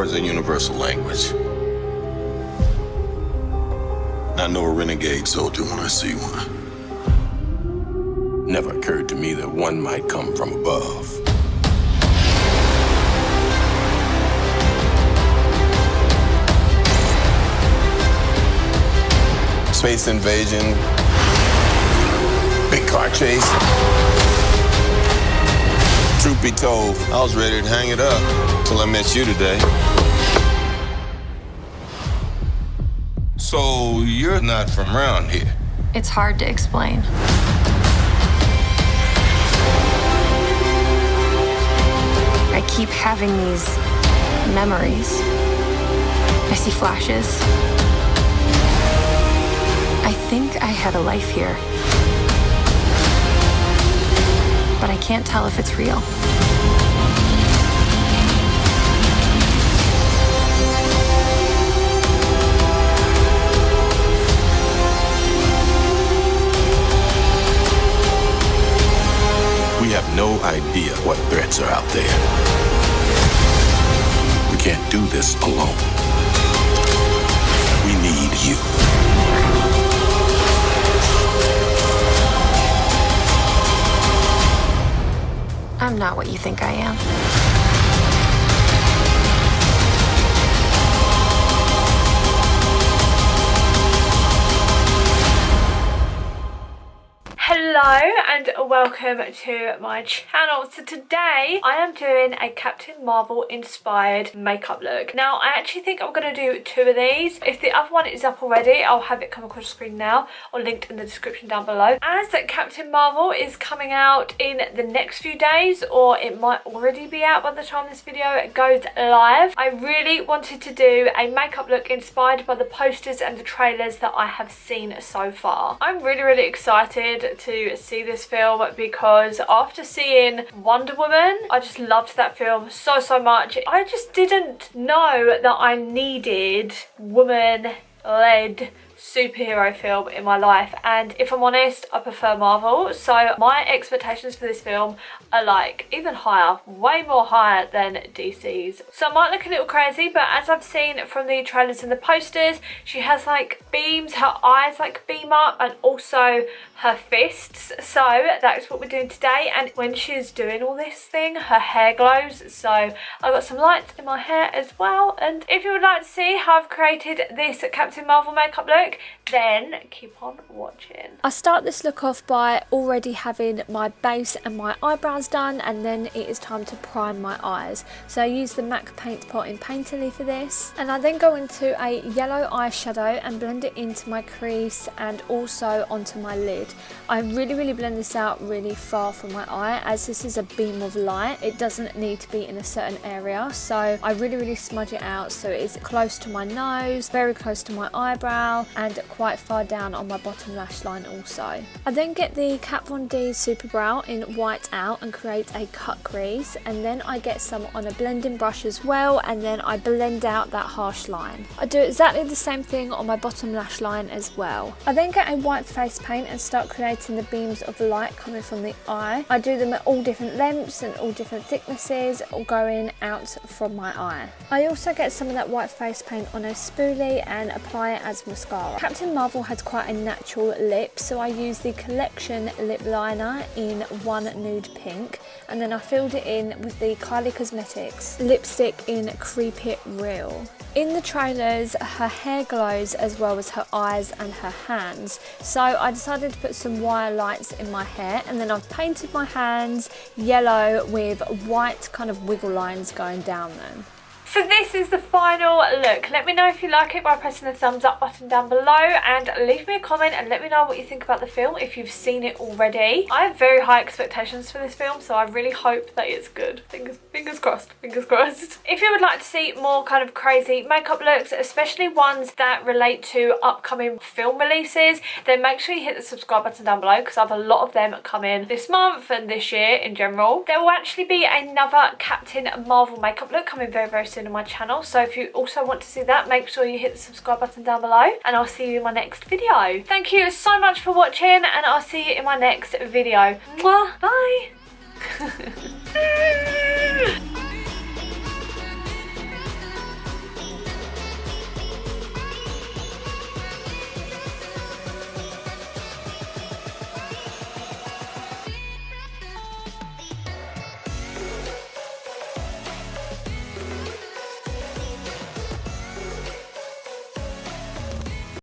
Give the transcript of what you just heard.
War is a universal language. I know a renegade soldier when I see one. Never occurred to me that one might come from above. Space invasion, big car chase. Truth be told, I was ready to hang it up till I met you today. So you're not from around here? It's hard to explain. I keep having these memories. I see flashes. I think I had a life here. But I can't tell if it's real. We have no idea what threats are out there. We can't do this alone. We need you. I'm not what you think I am. Hello and welcome to my channel. So today I am doing a Captain Marvel inspired makeup look. Now I actually think I'm going to do two of these. If the other one is up already, I'll have it come across the screen now or linked in the description down below. As Captain Marvel is coming out in the next few days, or it might already be out by the time this video goes live, I really wanted to do a makeup look inspired by the posters and the trailers that I have seen so far. I'm really excited to see this film because after seeing Wonder Woman, I just loved that film so much. I just didn't know that I needed woman-led superhero film in my life, and if I'm honest, I prefer Marvel, so my expectations for this film are like even higher, way more higher than DC's. So I might look a little crazy, but as I've seen from the trailers and the posters, she has like beams, her eyes like beam up, and also her fists, so that's what we're doing today. And when she's doing all this thing, her hair glows, so I got some lights in my hair as well. And if you would like to see how I've created this Captain Marvel makeup look, then keep on watching. I start this look off by already having my base and my eyebrows done, and then it is time to prime my eyes. So I use the MAC paint pot in Painterly for this, and I then go into a yellow eyeshadow and blend it into my crease and also onto my lid. I really blend this out really far from my eye, as this is a beam of light. It doesn't need to be in a certain area, so I really smudge it out so it's close to my nose, very close to my eyebrow, and quite far down on my bottom lash line also. I then get the Kat Von D Super Brow in White Out and create a cut crease, and then I get some on a blending brush as well, and then I blend out that harsh line. I do exactly the same thing on my bottom lash line as well. I then get a white face paint and start creating the beams of light coming from the eye. I do them at all different lengths and all different thicknesses, all going out from my eye. I also get some of that white face paint on a spoolie and apply it as mascara. Captain Marvel has quite a natural lip, so I use the Collection lip liner in One Nude Pink, and then I filled it in with the Kylie Cosmetics lipstick in Creep It Real. In the trailers, her hair glows as well as her eyes and her hands, so I decided to put some wire lights in my hair, and then I've painted my hands yellow with white kind of wiggle lines going down them. So this is the final look. Let me know if you like it by pressing the thumbs up button down below, and leave me a comment and let me know what you think about the film if you've seen it already. I have very high expectations for this film, so I really hope that it's good. Fingers crossed, fingers crossed. If you would like to see more kind of crazy makeup looks, especially ones that relate to upcoming film releases, then make sure you hit the subscribe button down below, because I have a lot of them coming this month and this year in general. There will actually be another Captain Marvel makeup look coming very soon on my channel, so if you also want to see that, make sure you hit the subscribe button down below, and I'll see you in my next video. Thank you so much for watching, and I'll see you in my next video. Mwah, bye.